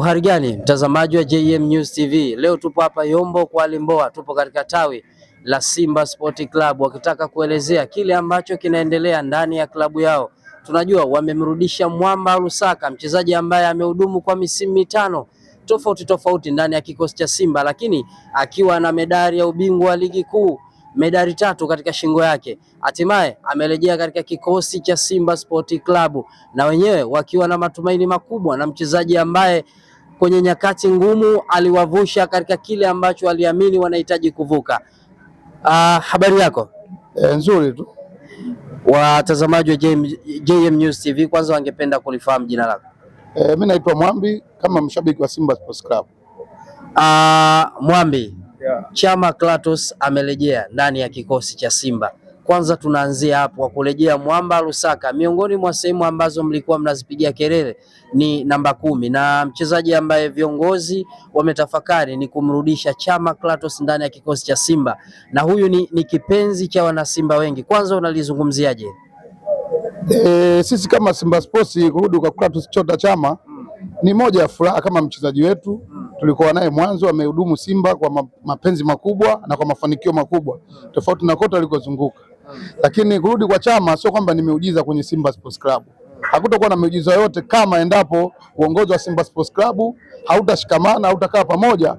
Uhari gani mtazamaji wa JM News TV, leo tupo hapa Yombo kwa Limboa, tupo katika tawi la Simba Sport Club wakitaka kuelezea kile ambacho kinaendelea ndani ya klabu yao. Tunajua wamemrudisha Mwamba Lusaka, mchezaji ambaye amehudumu kwa misimu mitano tofauti ndani ya kikosi cha Simba, lakini akiwa na medali ya ubingwa wa ligi kuu, medali 3 katika shingo yake. Hatimaye amerejea katika kikosi cha Simba Sport Club, na wenyewe wakiwa na matumaini makubwa na mchezaji ambaye kwenye nyakati ngumu aliwavusha katika kile ambacho waliamini wanahitaji kuvuka. Habari yako? Nzuri tu. Watazamaji wa JM News TV kwanza wangependa kulifahamu jina lako. Mimi naitwa Mwambi, kama mshabiki wa Simba Sports Club. Mwambi, Chama Clatous amerejea ndani ya kikosi cha Simba. Kwanza tunaanzia hapo kwa kurejea Mwamba Lusaka. Miongoni mwa sehemu ambazo mlikuwa mnazipigia kelele ni namba 10, na mchezaji ambaye viongozi wametafakari ni kumrudisha Chama Clatous ndani ya kikosi cha Simba, na huyu ni kipenzi cha wanasimba wengi. Kwanza unalizungumziaje? Sisi kama Simba Sports kurudi kwa Clatous Chota Chama ni moja ya furaha kama mchezaji wetu. Tulikuwa naye mwanzo, amehudumu Simba kwa mapenzi makubwa na kwa mafanikio makubwa tofauti na kote alikozunguka. Lakini kurudi kwa Chama sio kwamba ni miujiza kwenye Simba Sports Club. Hakutakuwa na miujiza yote kama endapo uongozi wa Simba Sports Club hautashikamana, hautakaa pamoja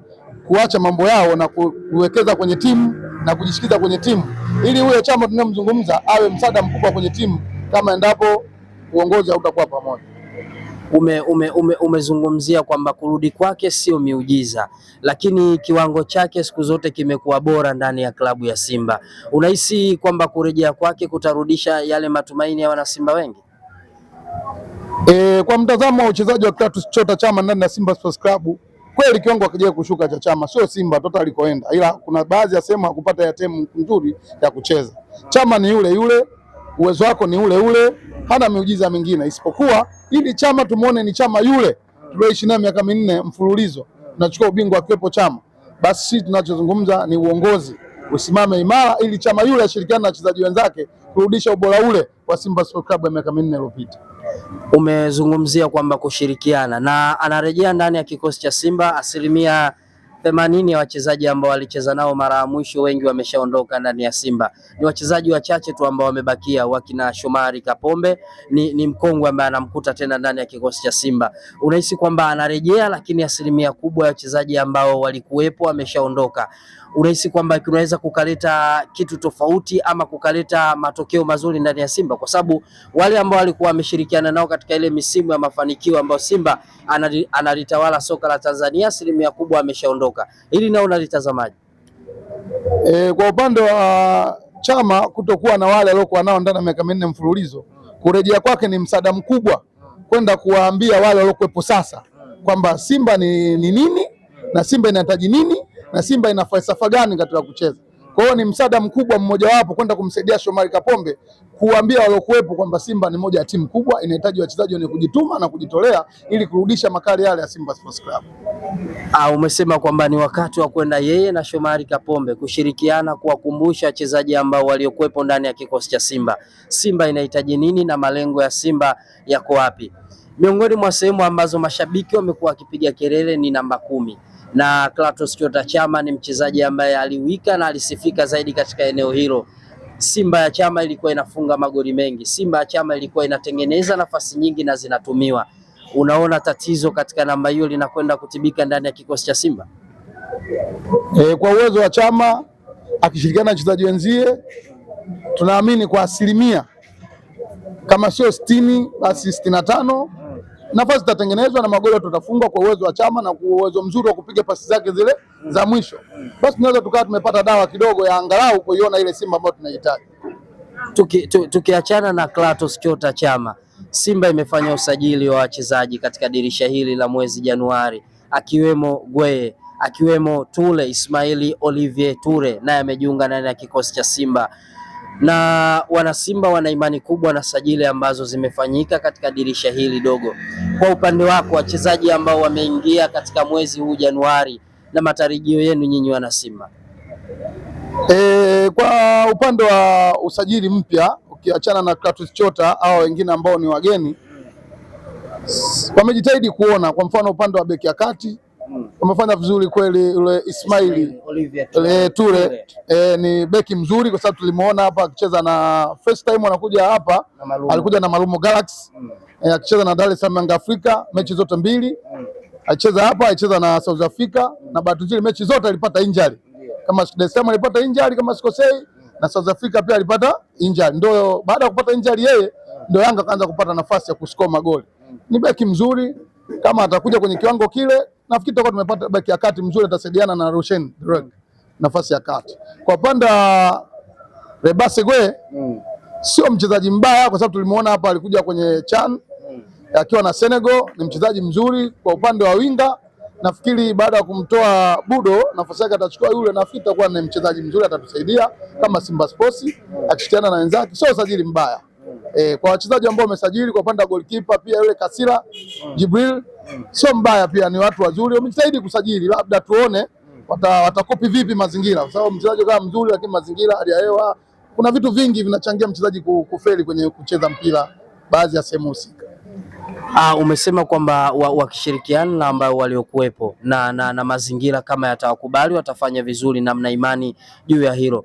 kuacha mambo yao na kuwekeza kwenye timu na kujishikiza kwenye timu, ili huyo Chama tunayemzungumza awe msaada mkubwa kwenye timu kama endapo uongozi hautakuwa pamoja. Umezungumzia kwamba kurudi kwake sio miujiza, lakini kiwango chake siku zote kimekuwa bora ndani ya klabu ya Simba. Unahisi kwamba kurejea kwake kutarudisha yale matumaini ya wanasimba wengi? Kwa mtazamo wa uchezaji wa Clatous Chota Chama ndani ya Simba Sports Club, kweli kiwango hakija kushuka cha Chama, sio Simba tota alikoenda, ila kuna baadhi ya sehemu hakupata ya timu nzuri ya kucheza. Chama ni yule yule, uwezo wako ni ule ule, hana miujiza mingine isipokuwa ili Chama tumuone ni Chama yule tulioishi naye miaka 4 mfululizo tunachukua ubingwa akiwepo Chama. Basi sisi tunachozungumza ni uongozi usimame imara ili Chama yule ashirikiane na wachezaji wenzake kurudisha ubora ule wa Simba Sports Club ya miaka 4 iliyopita. Umezungumzia kwamba kushirikiana na anarejea ndani ya kikosi cha Simba. 80% ya wachezaji ambao walicheza nao mara ya mwisho wengi wameshaondoka ndani ya Simba. Ni wachezaji wachache tu ambao wamebakia, wakina Shomari Kapombe ni mkongwe ambaye anamkuta tena ndani ya kikosi cha Simba. Unahisi kwamba anarejea, lakini 80% kubwa ya wachezaji ambao walikuwepo wameshaondoka. Unahisi kwamba kunaweza kukaleta kitu tofauti ama kukaleta matokeo mazuri ndani ya Simba, kwa sababu wale ambao walikuwa wameshirikiana nao katika ile misimu ya mafanikio ambayo Simba analitawala soka la Tanzania, 80% kubwa wameshaondoka. Hili nao unalitazamaje? Kwa upande wa Chama kutokuwa na wale waliokuwa nao ndani ya miaka 4 mfululizo, kurejea kwake ni msaada mkubwa kwenda kuwaambia wale waliokuwepo sasa kwamba Simba ni nini na Simba inahitaji nini na Simba ina falsafa gani katika kucheza. Kwa hiyo ni msaada mkubwa mmoja wapo kwenda kumsaidia Shomari Kapombe kuambia waliokuwepo kwamba Simba ni moja ya timu kubwa, inahitaji wachezaji wenye kujituma na kujitolea ili kurudisha makali yale ya Simba Sports Club. Umesema kwamba ni wakati wa kwenda yeye na Shomari Kapombe kushirikiana kuwakumbusha wachezaji ambao waliokuwepo ndani ya kikosi cha Simba, Simba inahitaji nini na malengo ya Simba yako wapi. Miongoni mwa sehemu ambazo mashabiki wamekuwa wakipiga kelele ni namba 10. Na Clatous Chota Chama ni mchezaji ambaye aliwika na alisifika zaidi katika eneo hilo. Simba ya Chama ilikuwa inafunga magoli mengi, Simba ya Chama ilikuwa inatengeneza nafasi nyingi na zinatumiwa. Unaona tatizo katika namba hiyo linakwenda kutibika ndani ya kikosi cha Simba? Kwa uwezo wa Chama akishirikiana na wachezaji wenzie, tunaamini kwa 100% kama sio 60 basi 65 nafasi zitatengenezwa na magoli tutafungwa kwa uwezo wa Chama na kwa uwezo mzuri wa kupiga pasi zake zile za mwisho. Basi tunaweza tukawa tumepata dawa kidogo ya angalau kuiona ile Simba ambayo tunahitaji. Tukiachana na Clatous Chota Chama, Simba imefanya usajili wa wachezaji katika dirisha hili la mwezi Januari, akiwemo Gweye, akiwemo Tule Ismaili Olivier Ture, naye amejiunga ndani ya kikosi cha Simba. Na wanasimba wana imani kubwa na sajili ambazo zimefanyika katika dirisha hili dogo. Kwa upande wako, wachezaji ambao wameingia katika mwezi huu Januari, na matarajio yenu nyinyi wanasimba? Kwa upande wa usajili mpya ukiachana na Clatous Chota au wengine ambao ni wageni, wamejitahidi kuona, kwa mfano upande wa beki ya kati wamefanya vizuri kweli. Yule Ismail Ture ni beki mzuri, kwa sababu tulimuona hapa akicheza na first time anakuja hapa alikuja na Malumo Galaxy akicheza na Dar es Salaam Young Africa mechi zote mbili. Alicheza hapa, alicheza na South Africa na bahati nzuri mechi zote alipata injury. Kama Dar es Salaam alipata injury kama sikosei, na South Africa pia alipata injury. Ndio baada ya kupata injury yeye ndio Yanga kaanza kupata nafasi ya kuscore magoli. Ni beki mzuri, kama atakuja kwenye kiwango kile nafikiri tutakuwa tumepata beki ya kati mzuri, atasaidiana na Roshen Drog nafasi ya kati. Kwa upande wa Rebase Gwe sio mchezaji mbaya, kwa sababu tulimuona hapa alikuja kwenye CHAN akiwa na Senegal, ni mchezaji mzuri. Kwa upande wa winga nafikiri baada ya kumtoa Budo nafasi yake atachukua yule, nafikiri atakuwa ni mchezaji mzuri, atatusaidia kama Simba Sports akishirikiana na wenzake. Sio usajili mbaya. Kwa wachezaji ambao wamesajili, kwa upande wa goalkeeper pia yule Kasila Jibril sio mbaya pia, ni watu wazuri wamejitahidi kusajili. Labda tuone watakopi vipi mazingira, kwa sababu mchezaji kama mzuri, lakini mazingira, hali ya hewa, kuna vitu vingi vinachangia mchezaji kufeli kwenye kucheza mpira baadhi ya sehemu husika. Umesema kwamba wakishirikiana na ambao waliokuwepo na mazingira kama yatawakubali watafanya vizuri, na mna imani juu ya hilo.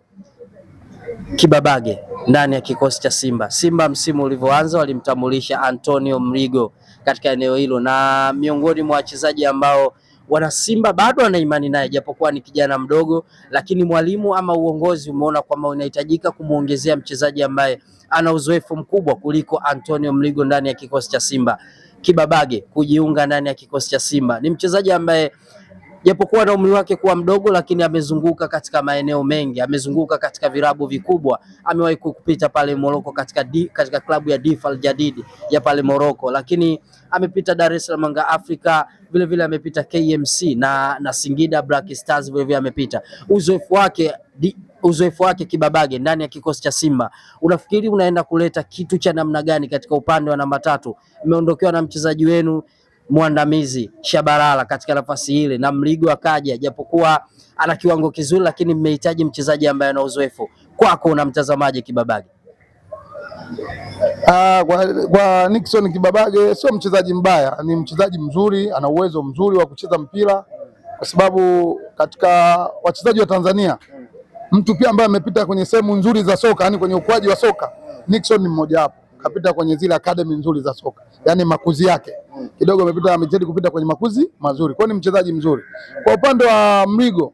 Kibabage ndani ya kikosi cha Simba msimu ulivyoanza walimtambulisha Antonio Mligo katika eneo hilo, na miongoni mwa wachezaji ambao wana Simba bado wana imani naye, japokuwa ni kijana mdogo, lakini mwalimu ama uongozi umeona kwamba unahitajika kumuongezea mchezaji ambaye ana uzoefu mkubwa kuliko Antonio Mligo ndani ya kikosi cha Simba. Kibabage kujiunga ndani ya kikosi cha Simba, ni mchezaji ambaye japokuwa na umri wake kuwa mdogo, lakini amezunguka katika maeneo mengi, amezunguka katika virabu vikubwa, amewahi kupita pale Morocco katika klabu ya Difal Jadid ya pale Morocco, lakini amepita Dar es Salaam Yanga Africa, vile vile amepita KMC na Singida Black Stars vile vile amepita. Uzoefu wake Kibabage ndani ya kikosi cha Simba, unafikiri unaenda kuleta kitu cha namna gani katika upande wa namba 3? Imeondokewa na mchezaji wenu mwandamizi Shabalala katika nafasi ile, na Mligo akaja, japokuwa ana kiwango kizuri, lakini mmehitaji mchezaji ambaye ana uzoefu. Kwako unamtazamaje Kibabage? Kwa Nixon Kibabage sio mchezaji mbaya, ni mchezaji mzuri, ana uwezo mzuri wa kucheza mpira, kwa sababu katika wachezaji wa Tanzania mtu pia ambaye amepita kwenye sehemu nzuri za soka, yani kwenye ukuaji wa soka, Nixon ni mmoja wapo. Kapita kwenye zile academy nzuri za soka, yani makuzi yake kidogo amejitahidi kupita kwenye makuzi mazuri, kwa ni mchezaji mzuri. Kwa upande wa Mligo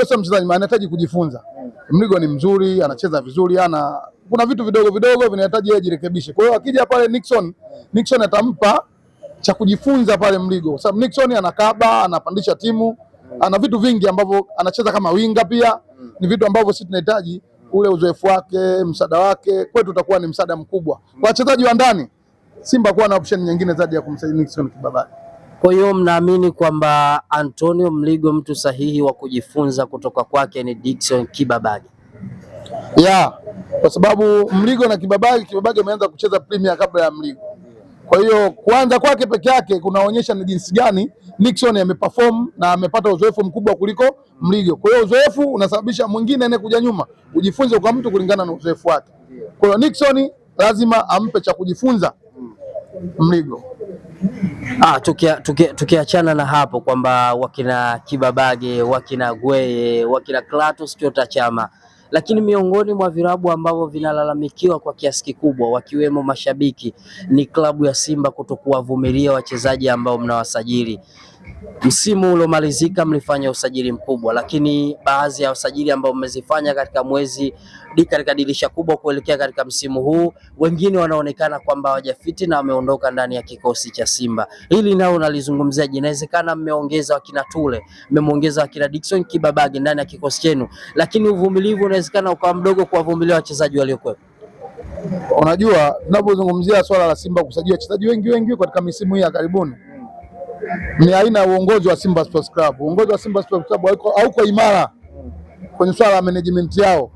sio mchezaji, anahitaji kujifunza. Mligo ni mzuri, anacheza vizuri, kuna vitu vidogo vidogo vinahitaji yeye jirekebishe. Kwa hiyo akija pale Nixon atampa cha kujifunza pale Mligo, kwa sababu Nixon anakaba, anapandisha timu, ana vitu vingi ambavyo anacheza kama winga pia, ni vitu ambavyo sisi tunahitaji ule uzoefu wake, msaada wake kwetu utakuwa ni msaada mkubwa kwa wachezaji wa ndani. Simba kuwa na option nyingine zaidi ya kumsaidia Nixon Kibabage. Kwa hiyo mnaamini kwamba Antonio Mligo mtu sahihi wa kujifunza kutoka kwake ni Dickson Kibabage? Kwa sababu Mligo na Kibabage ameanza kucheza Premier kabla ya Mligo. Kwa hiyo kuanza kwake peke yake kunaonyesha ni jinsi gani Nixon ameperform na amepata uzoefu mkubwa kuliko Mligo. Kwa hiyo uzoefu unasababisha mwingine anayekuja nyuma ujifunze kwa mtu kulingana na uzoefu wake. Kwa hiyo Nixon lazima ampe cha kujifunza Mligo. Tukiachana na hapo kwamba wakina Kibabage, wakina Gweye, wakina Klatus Chota Chama, lakini miongoni mwa virabu ambavyo vinalalamikiwa kwa kiasi kikubwa wakiwemo mashabiki ni klabu ya Simba kutokuwavumilia wachezaji ambao mnawasajili. Msimu uliomalizika mlifanya usajili mkubwa, lakini baadhi ya usajili ambao mmezifanya katika dirisha kubwa kuelekea katika msimu huu, wengine wanaonekana kwamba hawajafiti na wameondoka ndani ya kikosi cha Simba. Hili nao nalizungumzia, inawezekana mmeongeza wakina Tule, mmeongeza wakina Dickson Kibabage ndani ya kikosi chenu, lakini uvumilivu unawezekana ukawa mdogo kuwavumilia wachezaji waliokuwepo. Unajua, tunapozungumzia swala la Simba kusajili wachezaji wengi katika misimu hii ya karibuni, ni aina ya uongozi wa Simba Sports Club. Uongozi wa Simba Sports Club hauko imara kwenye swala la management yao,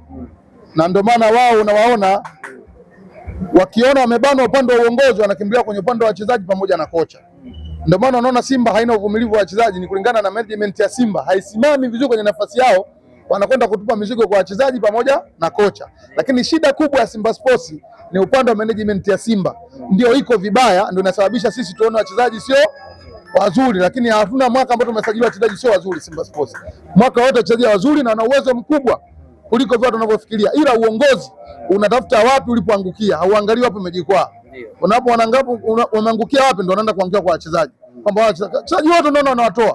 na ndio maana wao unawaona wakiona wamebanwa upande wa uongozi wanakimbilia kwenye upande wa wachezaji pamoja na kocha. Ndio maana unaona Simba haina uvumilivu wa wachezaji, ni kulingana na management ya Simba haisimami vizuri kwenye nafasi yao wanakwenda kutupa mizigo kwa wachezaji pamoja na kocha. Lakini shida kubwa ya Simba Sports ni upande wa management ya Simba, ndio iko vibaya, ndio inasababisha sisi tuone wachezaji sio wazuri, lakini hatuna mwaka ambao tumesajili wachezaji sio wazuri. Simba Sports mwaka wote wachezaji wazuri na wana uwezo mkubwa kuliko vile tunavyofikiria, ila uongozi unatafuta wapi ulipoangukia, hauangalii wapi umejikwaa. Unaangukia wapi, ndio wanaenda kuangukia kwa wachezaji, kwamba wachezaji wote ndio wanawatoa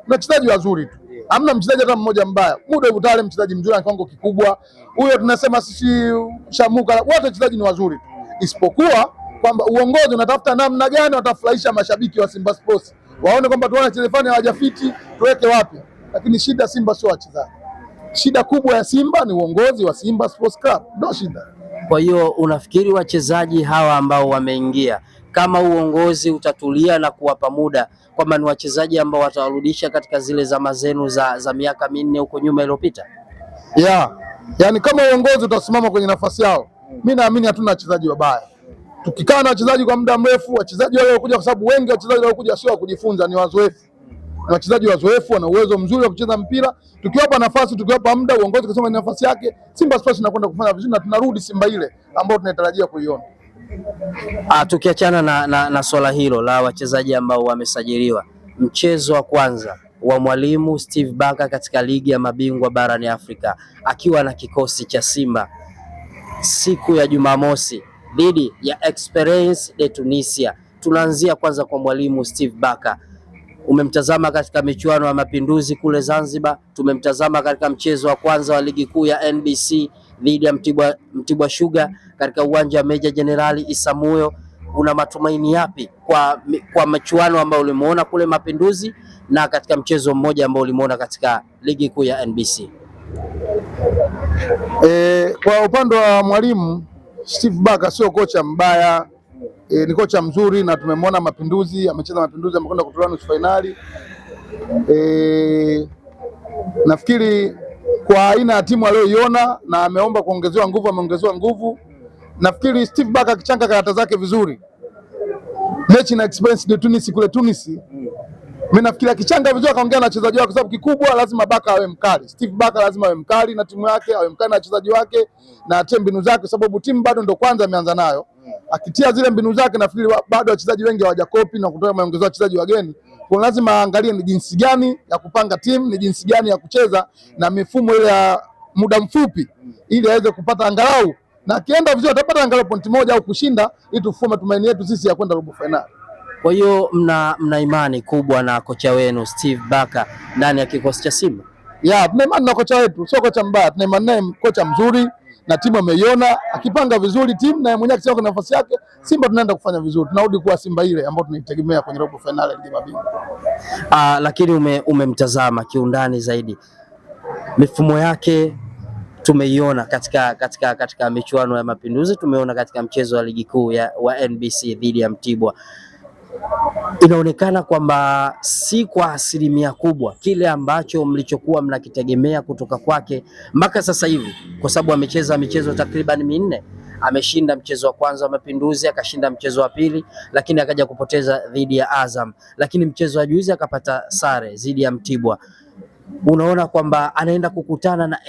na wachezaji wazuri tu, hamna mchezaji hata mmoja mbaya. Muda Butale mchezaji mzuri na kiwango kikubwa, huyo tunasema sisi Shamuka, wote wachezaji ni wazuri tu, isipokuwa kwamba uongozi unatafuta namna gani watafurahisha mashabiki wa Simba Sports, waone kwamba tuone Chelefani hawajafiti tuweke wapi. Lakini shida Simba sio wachezaji, shida kubwa ya Simba ni uongozi wa Simba Sports Club, ndio shida. Kwa hiyo unafikiri wachezaji hawa ambao wameingia, kama uongozi utatulia na kuwapa muda, kwamba ni wachezaji ambao watawarudisha katika zile zama zenu za miaka minne huko nyuma iliyopita? Yani kama uongozi utasimama kwenye nafasi yao, mimi naamini hatuna wachezaji wabaya. Tukikaa na wachezaji kwa muda mrefu, wachezaji wale wanakuja, kwa sababu wengi wachezaji wanaokuja sio wa kujifunza, ni wazoefu. Na wachezaji wazoefu wana uwezo mzuri wa kucheza mpira. Tukiwapa nafasi, tukiwapa muda, uongozi kasema nafasi yake, Simba Sports inakwenda kufanya vizuri na tunarudi Simba ile ambayo tunatarajia kuiona. Tukiachana na swala hilo la wachezaji ambao wamesajiliwa, mchezo wa kwanza wa mwalimu Steve Barker katika ligi ya mabingwa barani Afrika akiwa na kikosi cha Simba siku ya Jumamosi dhidi ya Esperance de Tunisia. Tunaanzia kwanza kwa mwalimu Steve Barker. Umemtazama katika michuano ya Mapinduzi kule Zanzibar, tumemtazama katika mchezo wa kwanza wa ligi kuu ya NBC dhidi ya Mtibwa Sugar katika uwanja wa Meja Jenerali Isamuhyo. Una matumaini yapi kwa michuano ambayo ulimuona kule Mapinduzi na katika mchezo mmoja ambao ulimuona katika ligi kuu ya NBC? Kwa upande wa mwalimu Steve Barker sio kocha mbaya, ni kocha mzuri na tumemwona Mapinduzi, amecheza Mapinduzi, amekwenda kutoa nusu finali. Nafikiri kwa aina ya timu aliyoiona na ameomba kuongezewa nguvu, ameongezewa nguvu. Nafikiri Steve Barker akichanga karata zake vizuri, mechi na Esperance de Tunis kule Tunis, mimi nafikiri akichanga vizuri, akaongea na wachezaji wake, kwa sababu kikubwa lazima Barker awe mkali. Steve Barker lazima awe mkali na timu yake, awe mkali na wachezaji wake na atie mbinu zake, kwa sababu timu bado ndo kwanza ameanza nayo. Akitia zile mbinu zake, nafikiri bado wachezaji wengi hawajakopi na kutoa maongezo wachezaji wageni. Kwa lazima aangalie ni jinsi gani ya kupanga timu, ni jinsi gani ya kucheza na mifumo ile ya muda mfupi, ili aweze kupata angalau, na akienda vizuri atapata angalau pointi moja au kushinda, ili tufume tumaini yetu sisi ya kwenda robo finali. Kwa hiyo mna imani kubwa na kocha wenu Steve Barker ndani ya kikosi cha Simba? Tuna imani na kocha wetu, sio kocha mbaya, tuna imani naye, kocha mzuri na timu ameiona akipanga vizuri timu na mwenyewe akisema kwa nafasi yake, Simba tunaenda kufanya vizuri, tunarudi kuwa Simba ile ambayo tunaitegemea kwenye robo finali ya ligi mabingwa. Lakini umemtazama kiundani zaidi, mifumo yake tumeiona katika michuano ya Mapinduzi, tumeona katika mchezo wa ligi kuu wa NBC dhidi ya Mtibwa. Inaonekana kwamba si kwa asilimia kubwa kile ambacho mlichokuwa mnakitegemea kutoka kwake mpaka sasa hivi, kwa sababu amecheza michezo takriban minne. Ameshinda mchezo wa kwanza wa Mapinduzi, akashinda mchezo wa pili, lakini akaja kupoteza dhidi ya Azam, lakini mchezo wa juzi akapata sare dhidi ya Mtibwa. Unaona kwamba anaenda kukutana na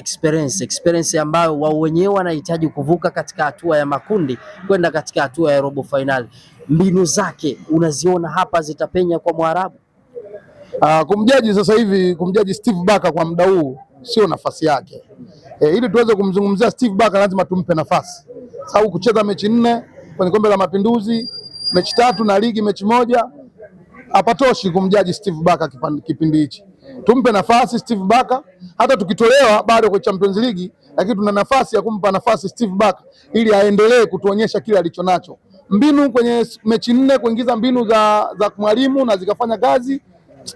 experience ambayo wao wenyewe wanahitaji kuvuka katika hatua ya makundi kwenda katika hatua ya robo finali. Mbinu zake unaziona hapa zitapenya kwa Mwarabu? Kumjaji sasa hivi, kumjaji Steve Barker kwa muda huu sio nafasi yake. Ili tuweze kumzungumzia Steve Barker lazima tumpe nafasi, sababu kucheza mechi 4 kwenye kombe la Mapinduzi, mechi 3 na ligi mechi 1, hapatoshi kumjaji Steve Barker kipindi hichi. Tumpe nafasi Steve Barker, hata tukitolewa bado kwa Champions League, lakini tuna nafasi ya kumpa nafasi Steve Barker ili aendelee kutuonyesha kile alichonacho. Mbinu kwenye mechi 4 kuingiza mbinu za mwalimu na zikafanya kazi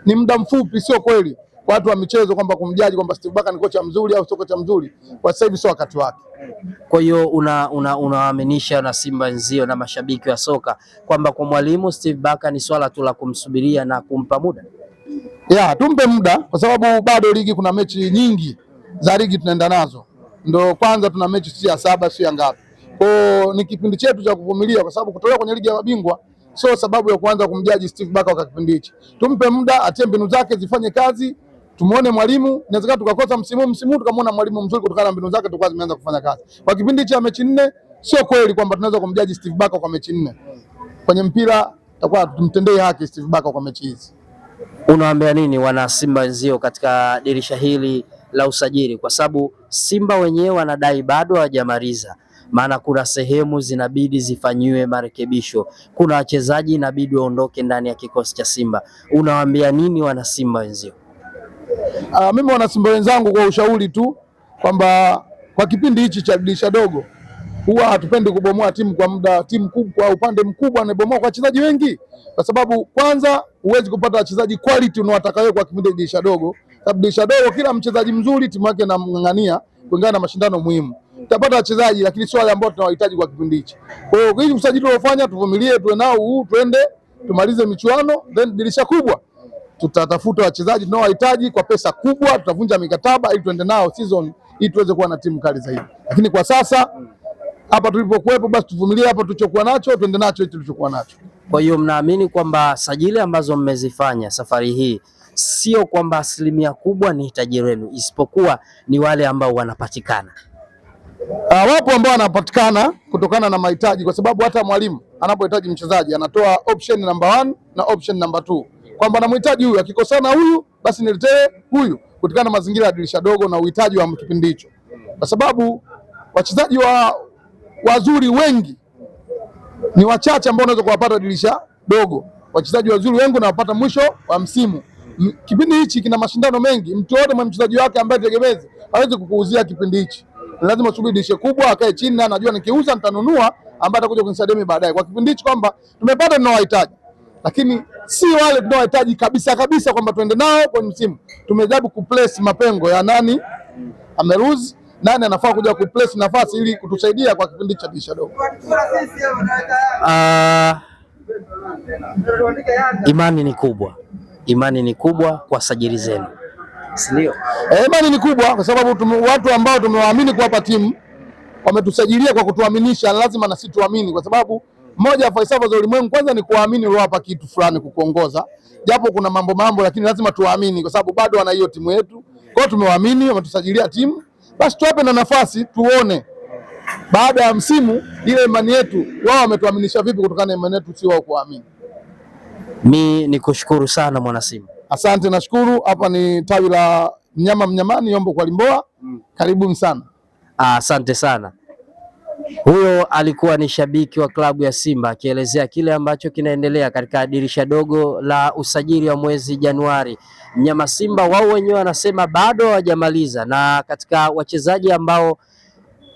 ni muda mfupi, sio kweli kwa watu wa michezo kwamba kumjaji kwamba Steve Barker ni kocha mzuri au sio kocha mzuri. Kwa sasa hivi sio wakati wake. Kwa hiyo unaaminisha na Simba nzio na mashabiki wa soka kwamba kwa mwalimu Steve Barker ni swala tu la kumsubiria na kumpa muda? Tumpe muda, kwa sababu bado ligi kuna mechi nyingi za ligi tunaenda nazo. Ndio kwanza tuna mechi si ya 7 si ya ngapi. Kwa ni kipindi chetu cha kuvumilia, kwa sababu kutolewa kwenye ligi ya mabingwa sio sababu ya kuanza kumjaji Steve Barker kwa kipindi hichi. Tumpe muda, atie mbinu zake zifanye kazi, tumuone mwalimu, inawezekana tukakosa msimu tukamwona mwalimu mzuri kutokana na mbinu zake tukao zimeanza kufanya kazi. Kwa kipindi cha mechi 4 sio kweli kwamba tunaweza kumjaji Steve Barker kwa mechi 4. Kwenye mpira tutakuwa tumtendee haki Steve Barker kwa mechi hizi. Unawaambia nini wana Simba wenzio katika dirisha hili la usajili, kwa sababu Simba wenyewe wanadai bado hawajamaliza, maana kuna sehemu zinabidi zifanyiwe marekebisho, kuna wachezaji inabidi waondoke ndani ya kikosi cha Simba. Unawaambia nini wana Simba wenzio? Mimi wana Simba wenzangu kwa ushauri tu kwamba kwa kipindi hichi cha dirisha dogo huwa hatupendi kubomoa timu kwa muda, timu kubwa kwa upande mkubwa anabomoa kwa wachezaji wengi, kwa sababu kwanza huwezi kupata wachezaji quality unaowataka wewe kwa kipindi dirisha dogo. Sababu dirisha dogo kila mchezaji mzuri timu yake inamng'ang'ania kulingana na mashindano muhimu. Tutapata wachezaji lakini sio wale ambao tunawahitaji kwa kipindi hichi. Kwa hiyo hii usajili uliofanya tuvumilie, tuwe nao huu, twende tumalize michuano, then dirisha kubwa tutatafuta wachezaji tunaowahitaji kwa pesa kubwa, tutavunja mikataba ili tuende nao season ili tuweze kuwa na timu kali zaidi. Lakini kwa sasa hapa tulipokuwepo basi tuvumilie, hapa tulichokuwa nacho tuende nacho hicho tulichokuwa nacho. Kwa hiyo mnaamini kwamba sajili ambazo mmezifanya safari hii sio kwamba asilimia kubwa ni hitaji lenu, isipokuwa ni wale ambao wanapatikana? Wapo ambao wanapatikana kutokana na mahitaji, kwa sababu hata mwalimu anapohitaji mchezaji anatoa option number 1 na option number 2, kwamba anamhitaji huyu, akikosana huyu basi niletee huyu, kutokana na mazingira ya dirisha dogo na uhitaji wa kipindi hicho, kwa sababu wachezaji wazuri wengi ni wachache ambao unaweza kuwapata dirisha dogo. Wachezaji wazuri wengi unawapata mwisho wa msimu. Kipindi hichi kina mashindano mengi, mtu yote mwa mchezaji wake ambaye tegemezi hawezi kukuuzia kipindi hichi. Lazima usubiri dirisha kubwa, akae chini na anajua nikiuza nitanunua ambaye atakuja kunisaidia mimi baadaye. Kwa kipindi hichi kwamba tumepata tunawahitaji, lakini si wale tunawahitaji kabisa kwamba tuende nao kwa msimu. Tumejaribu kuplace mapengo ya nani ameruzi, nani anafaa kuja kuplace nafasi ili kutusaidia kwa kipindi cha dirisha dogo. Imani ni kubwa kwa sajili zenu, si ndio? Imani ni kubwa kwa sababu watu ambao tumewaamini kuwapa timu wametusajilia kwa kutuaminisha, lazima na sisi tuamini, kwa sababu moja ya falsafa za ulimwengu kwanza ni kuamini uliowapa kitu fulani kukuongoza, japo kuna mambo lakini lazima tuamini, kwa sababu bado wana hiyo timu yetu. Kwa hiyo tumewaamini, wametusajilia timu, basi tuwape na nafasi tuone baada ya msimu ile imani yetu wao wametuaminisha vipi kutokana na imani yetu, si wao kuamini. Mimi nikushukuru sana mwana Simba. Asante, nashukuru. Hapa ni tawi la Mnyamani Yombo kwa Limboa. Karibuni sana. Asante sana. Huyo alikuwa ni shabiki wa klabu ya Simba akielezea kile ambacho kinaendelea katika dirisha dogo la usajili wa mwezi Januari. Mnyama Simba wao wenyewe wanasema bado hawajamaliza, na katika wachezaji ambao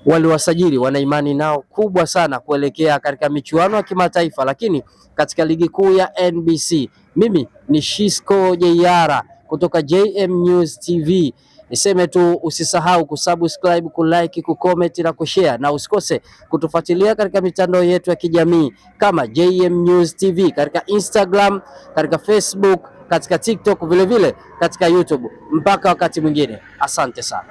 waliwasajili wana imani nao kubwa sana kuelekea katika michuano ya kimataifa, lakini katika ligi kuu ya NBC. Mimi ni Shisco Jeyara kutoka JM News TV. Niseme tu usisahau kusubscribe, kulike, kucomment na kushare, na usikose kutufuatilia katika mitandao yetu ya kijamii kama JM News TV katika Instagram, katika Facebook, katika TikTok, vile katika YouTube. Mpaka wakati mwingine, asante sana.